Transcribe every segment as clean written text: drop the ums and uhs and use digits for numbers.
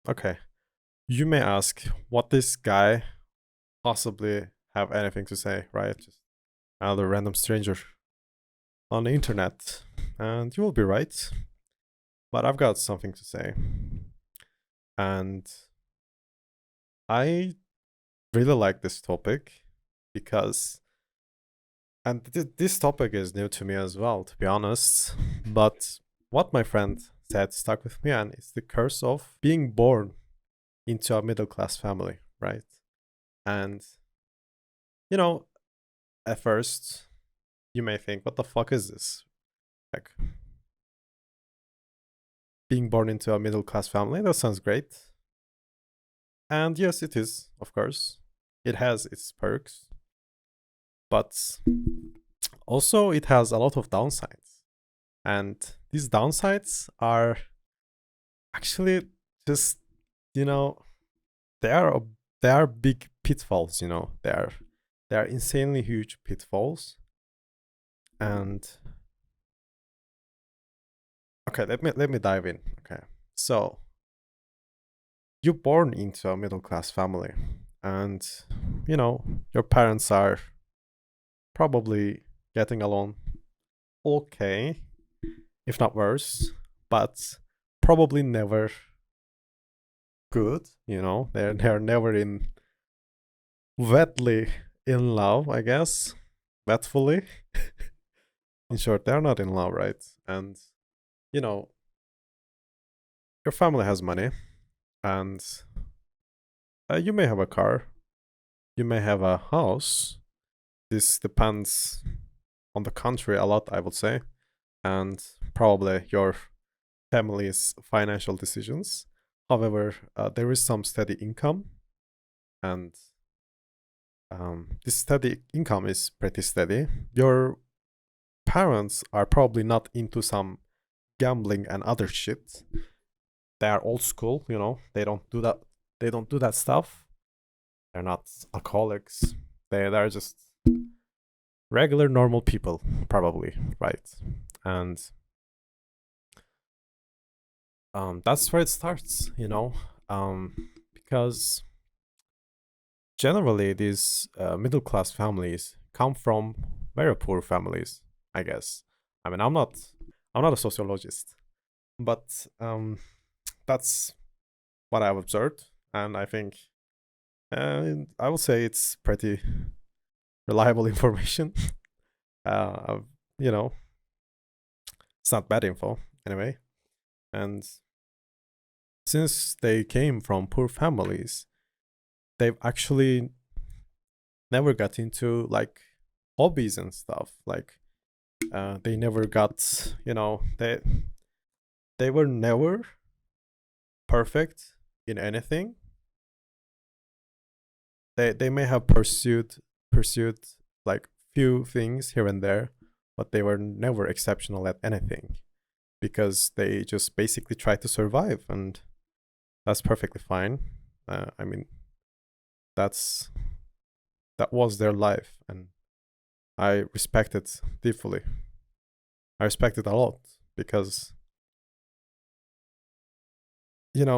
Okay. You may ask what this guy possibly have anything to say, right? Just another random stranger on the internet. And you will be right. But I've got something to say. And I really like this topic because, and this topic is new to me as well, to be honest. But what my friend said stuck with me, and it's the curse of being born into a middle class family, right? And, you know, at first, you may think, what the fuck is this? Like, being born into a middle class family, that sounds great. And yes, it is, of course. It has its perks, but also it has a lot of downsides. And these downsides are actually just, you know, they are they are big pitfalls, they are insanely huge pitfalls. And okay, let me dive in. Okay. So, you're born into a middle class family and your parents are probably getting along okay, if not worse, but probably never good. They're never in wetly in love, I guess. Wetfully. In short, they're not in love, right? And you know your family has money, and you may have a car, you may have a house. This depends on the country a lot, I would say, and probably your family's financial decisions. However, there is some steady income, and this steady income is pretty steady. Your parents are probably not into some gambling and other shit. They are old school, They don't do that. They don't do that stuff. They're not alcoholics. They're just regular normal people, probably, right? And that's where it starts, because generally these middle class families come from very poor families, I guess. I mean, I'm not a sociologist, but that's what I've observed, and I think I would say it's pretty reliable information. uh, you know, it's not bad info anyway, and since they came from poor families, they've actually never got into like hobbies and stuff. Like they never got, they were never perfect in anything. They may have pursued like few things here and there, but they were never exceptional at anything because they just basically tried to survive, and that's perfectly fine. I mean, that's that was their life, and I respect it deeply. I respect it a lot because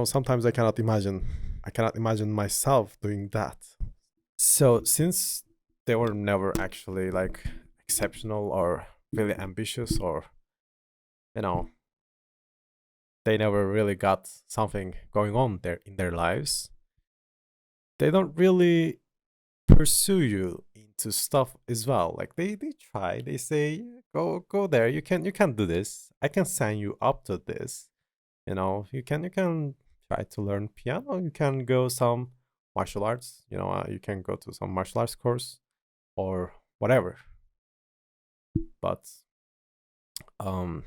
sometimes I cannot imagine myself doing that. So since they were never actually like exceptional or really ambitious, or you know they never really got something going on there in their lives, they don't really pursue you into stuff as well. Like they try, they say, go there, you can do this, I can sign you up to this. You can try to learn piano, you can go some martial arts, you can go to some martial arts course or whatever. But um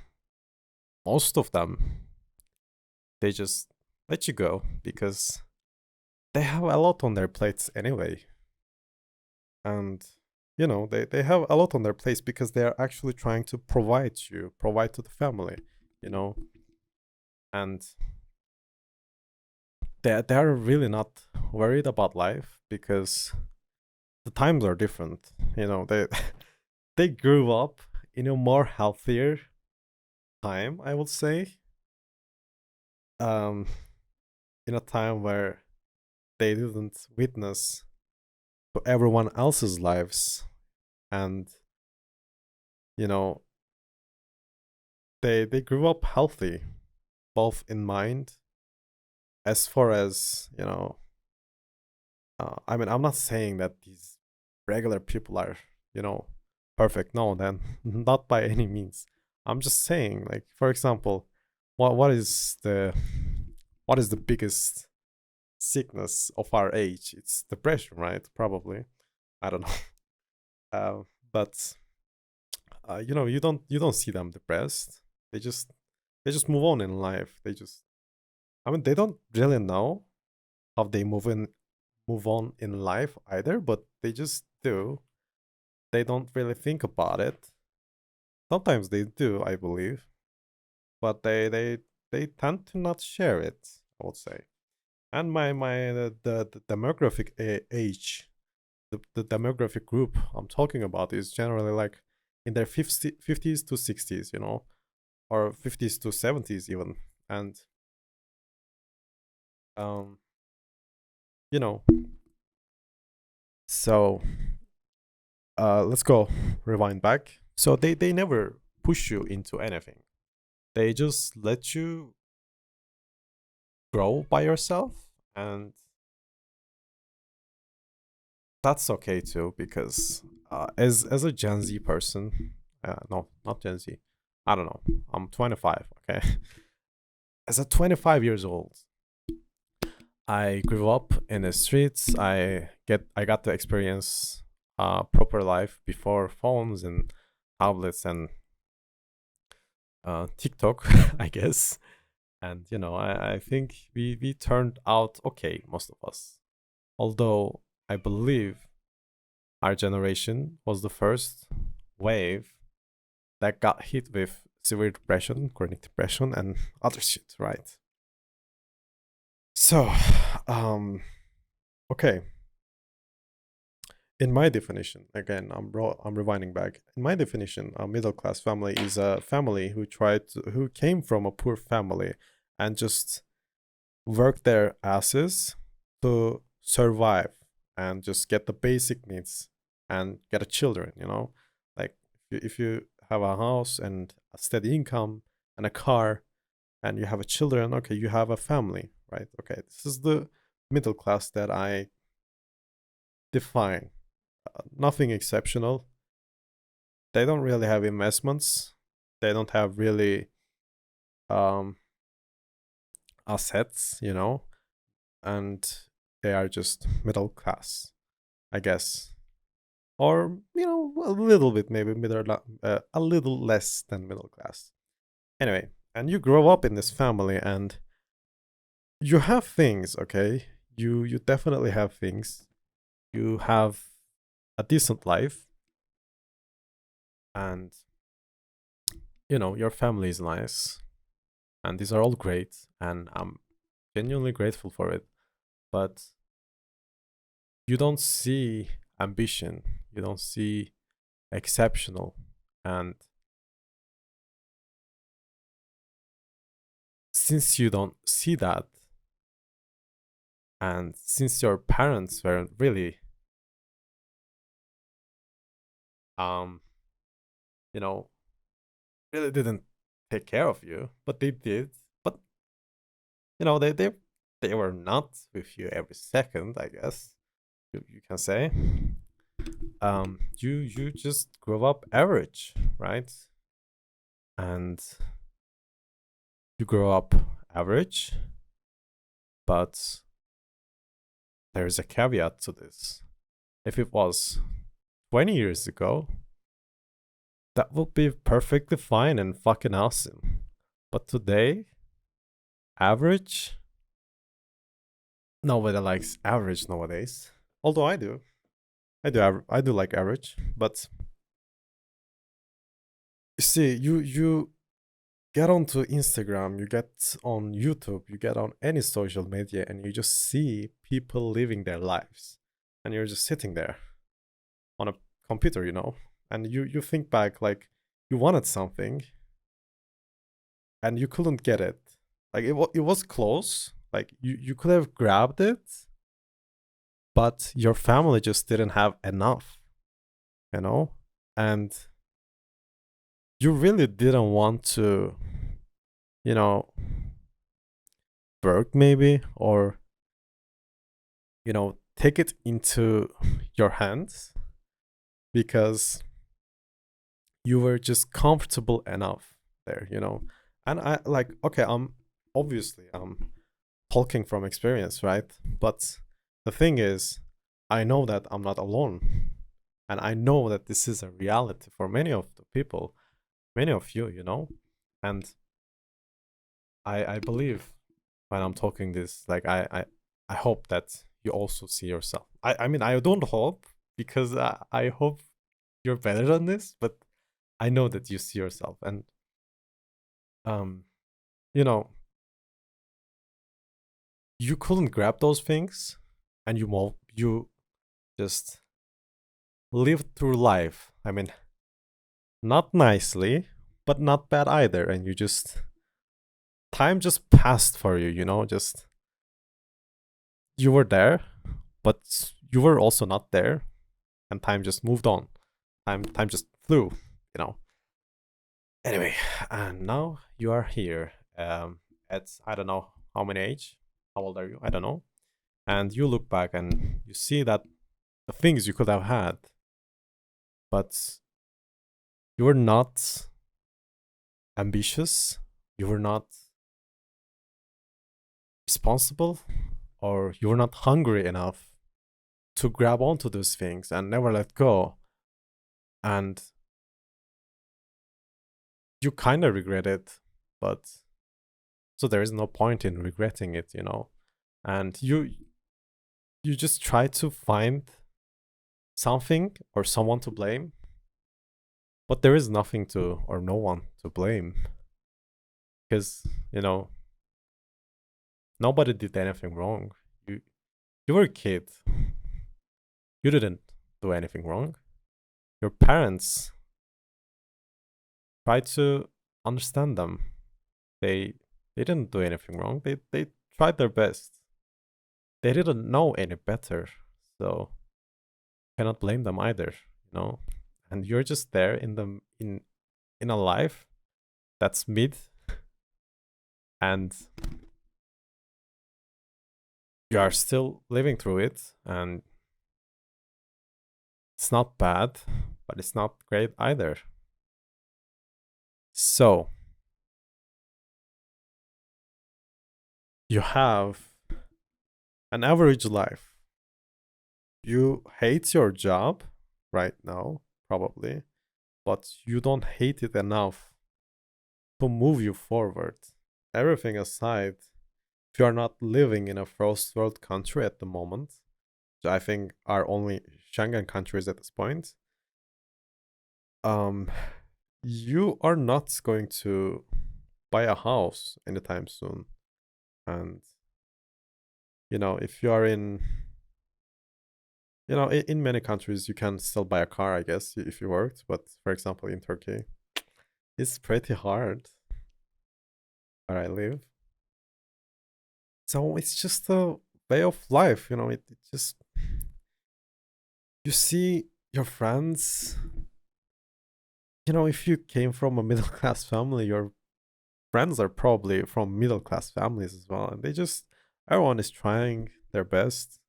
most of them, they just let you go because they have a lot on their plates anyway. And they have a lot on their plates because they are actually trying to provide to the family, you know and they are really not worried about life because the times are different. They grew up in a more healthier time, I would say. um in a time where they didn't witness to everyone else's lives, and you know they grew up healthy, both in mind, as far as I mean, I'm not saying that these regular people are, you know, perfect. No, then not by any means. I'm just saying, like, for example, what is the biggest sickness of our age? It's depression, right? Probably. I don't know. But you don't see them depressed. They just they just move on in life. I mean, they don't really know how they move on in life either, but they just do. They don't really think about it. Sometimes they do, I believe, but they tend to not share it, I would say. And the demographic age, the demographic group I'm talking about is generally like in their 50s to 60s, or 50s to 70s even. And um you know so let's go rewind back. So they never push you into anything. They just let you grow by yourself, and that's okay too, because as a Gen Z person, no, not Gen Z, I don't know, I'm 25, okay. As a 25 years old, I grew up in the streets. I got to experience proper life before phones and tablets and TikTok, I guess. And I think we turned out okay, most of us. Although I believe our generation was the first wave that got hit with severe depression, chronic depression, and other shit, right? So, um, okay. In my definition, again, I'm rewinding back. In my definition, a middle class family is a family who came from a poor family and just worked their asses to survive and just get the basic needs and get a children. Like if you have a house and a steady income and a car and you have a children, okay, you have a family, right? Okay, this is the middle class that I define. Nothing exceptional. They don't really have investments. They don't have really um, assets, and they are just middle class, I guess, or a little bit maybe a little less than middle class. Anyway, and you grow up in this family, and you have things, okay? You definitely have things. You have a decent life, and your family is nice, and these are all great, and I'm genuinely grateful for it. But you don't see ambition, you don't see exceptional. And since you don't see that, and since your parents weren't really, um, you know, really didn't take care of you, but they did. But they were not with you every second, I guess you can say. You just grew up average, right? And you grow up average, but there's a caveat to this. If it was 20 years ago, that would be perfectly fine and fucking awesome. But today, average? Nobody likes average nowadays. Although I do. I do like average, but you see, you get onto Instagram, you get on YouTube, you get on any social media, and you just see people living their lives, and you're just sitting there on a computer, and you think back, like, you wanted something and you couldn't get it. Like, it was close, Like you could have grabbed it, but your family just didn't have enough, you know? And you really didn't want to, you know, work maybe, or, take it into your hands because you were just comfortable enough there. And I like, okay, obviously I'm talking from experience, right? But the thing is, I know that I'm not alone. And I know that this is a reality for many of the people, many of you. And I believe when I'm talking this, like I hope that you also see yourself. I mean, I don't hope because I hope you're better than this, but I know that you see yourself. And um, you know, you couldn't grab those things, and you just lived through life. I mean, not nicely, but not bad either. And time just passed for you. Just you were there, but you were also not there, and time just moved on. Time just flew. You know. Anyway, and now you are here. At I don't know how many age. How old are you? I don't know. And you look back and you see that the things you could have had, but you were not ambitious, you were not responsible, or you were not hungry enough to grab onto those things and never let go. And you kind of regret it, but so there is no point in regretting it. And you just try to find something or someone to blame, but there is nothing to or no one to blame because nobody did anything wrong. You were a kid. You didn't do anything wrong. Your parents tried to understand them. They didn't do anything wrong. They tried their best. They didn't know any better. So cannot blame them either. And you're just there in a life that's mid, and you are still living through it, and it's not bad, but it's not great either. So you have an average life. You hate your job right now, probably, but you don't hate it enough to move you forward. Everything aside, if you are not living in a first world country at the moment, which I think are only Schengen countries at this point, um, you are not going to buy a house anytime soon. And if you are in many countries, you can still buy a car, I guess, if you worked. But for example, in Turkey, it's pretty hard where I live. So it's just a way of life. It just, you see your friends. If you came from a middle class family, your friends are probably from middle class families as well. And everyone is trying their best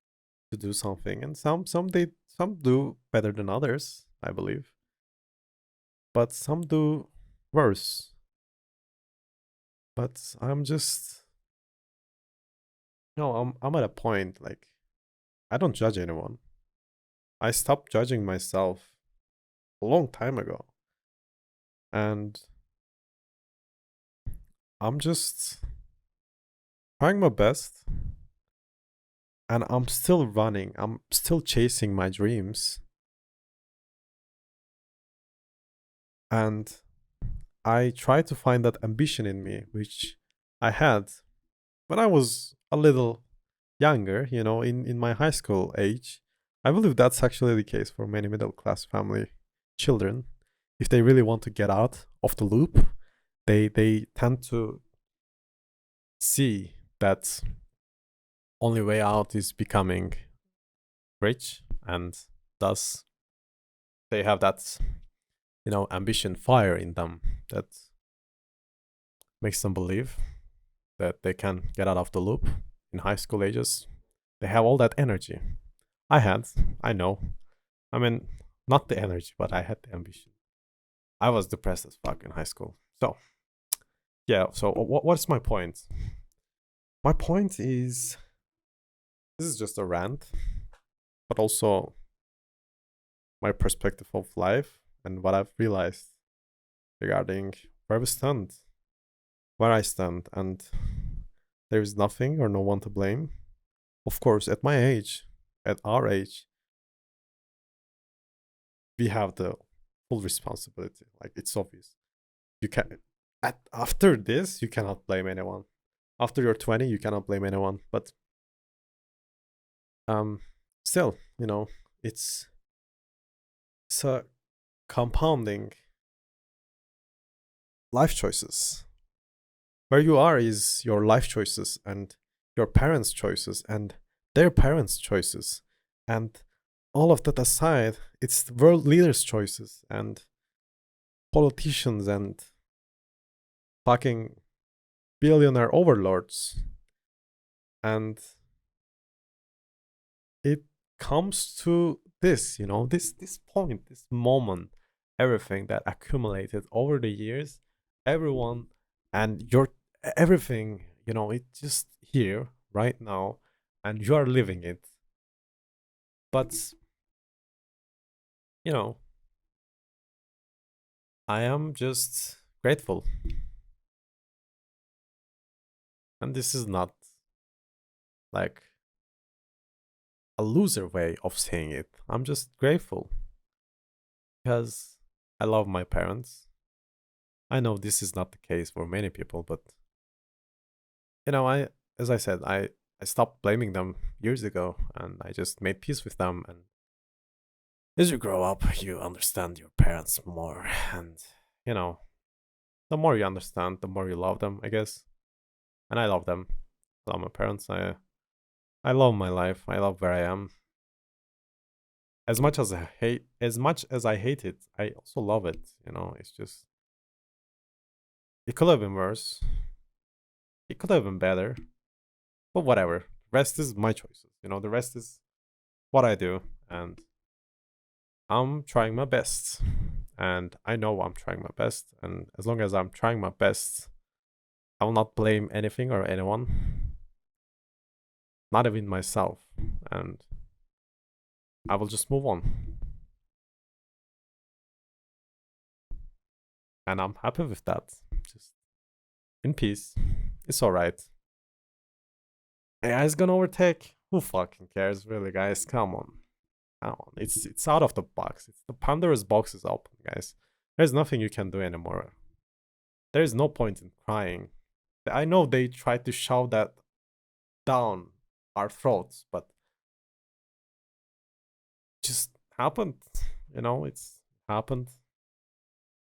to do something. And some do better than others, I believe. But some do worse. But I'm just, I'm at a point, like, I don't judge anyone. I stopped judging myself a long time ago. And I'm just trying my best. And I'm still running. I'm still chasing my dreams. And I try to find that ambition in me, which I had when I was a little younger, in my high school age. I believe that's actually the case for many middle class family children. If they really want to get out of the loop, they tend to see that only way out is becoming rich, and thus they have that, ambition fire in them that makes them believe that they can get out of the loop in high school ages. They have all that energy. I had, I know. I mean, not the energy, but I had the ambition. I was depressed as fuck in high school. So, yeah, so what's my point? My point is this is just a rant, but also my perspective of life and what I've realized regarding where we stand, where I stand, and there is nothing or no one to blame. Of course, at my age, at our age, we have the full responsibility. Like, it's obvious. You can after this, you cannot blame anyone. After you're 20, you cannot blame anyone. But still, it's a compounding life choices. Where you are is your life choices and your parents' choices and their parents' choices. And all of that aside, it's the world leaders' choices and politicians and fucking billionaire overlords. And it comes to this, this point, this moment, everything that accumulated over the years, everyone and your everything, it's just here right now, and you are living it. But you know, I am just grateful. And this is not like a loser way of saying it. I'm just grateful because I love my parents. I know this is not the case for many people, but I as I said, I stopped blaming them years ago and I just made peace with them. And as you grow up, you understand your parents more, and the more you understand, the more you love them, I guess. And I love them. I love my parents. I love my life. I love where I am. As much as I hate it, I also love it. It's just it could have been worse. It could have been better. But whatever. The rest is my choices. The rest is what I do, and I'm trying my best. And I know I'm trying my best, and as long as I'm trying my best, I will not blame anything or anyone. Not even myself. And I will just move on. And I'm happy with that. Just in peace. It's alright. AI is gonna overtake. Who fucking cares, really, guys? Come on. Come on. It's out of the box. It's the Pandora's box is open, guys. There's nothing you can do anymore. There is no point in crying. I know they tried to shove that down our throats, but just happened. It's happened.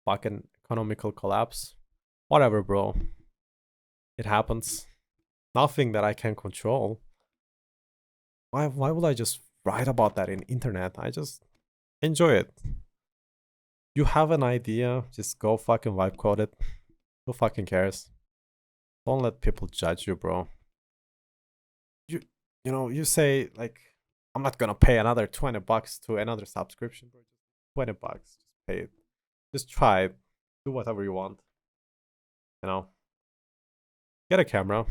Fucking economical collapse. Whatever, bro. It happens. Nothing that I can control. Why would I just write about that in internet? I just enjoy it. You have an idea, just go fucking vibe code it. Who fucking cares? Don't let people judge you, bro. You say like, I'm not gonna pay another $20 to another subscription, bro. Just $20, just pay it. Just try it. Do whatever you want. Get a camera.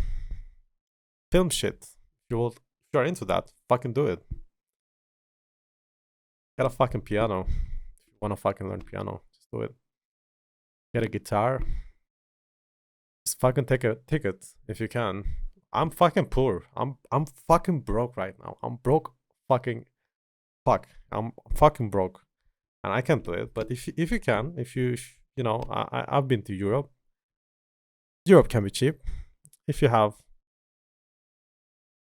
Film shit. If you're into that, fucking do it. Get a fucking piano. If you wanna fucking learn piano, just do it. Get a guitar. Just fucking take a ticket if you can. I'm fucking poor. I'm fucking broke right now. I'm broke. Fucking fuck. I'm fucking broke, and I can't do it. But if you can, I've been to Europe. Europe can be cheap if you have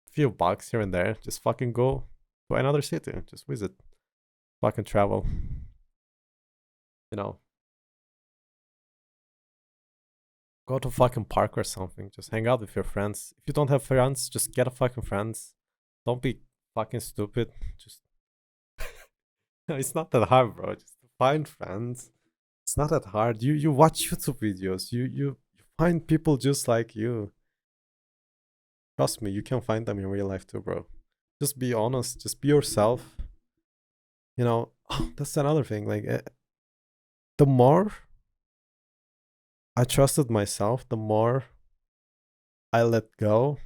a few bucks here and there. Just fucking go to another city. Just visit. Fucking travel. You know. Go to fucking park or something. Just hang out with your friends. If you don't have friends, just get a fucking friends. Don't be fucking stupid. Just it's not that hard, bro. Just find friends. It's not that hard. You watch YouTube videos. You find people just like you. Trust me, you can find them in real life too, bro. Just be honest. Just be yourself. You know, that's another thing. Like, the more I trusted myself, the more I let go,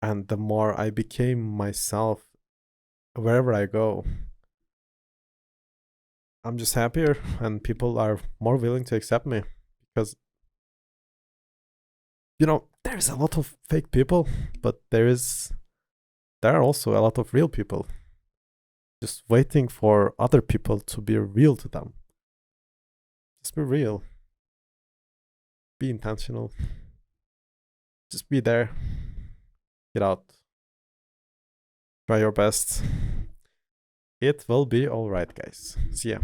and the more I became myself wherever I go. I'm just happier, and people are more willing to accept me because, there's a lot of fake people, but there are also a lot of real people just waiting for other people to be real to them. Just be real. Be intentional. Just be there. Get out. Try your best. It will be alright, guys. See ya.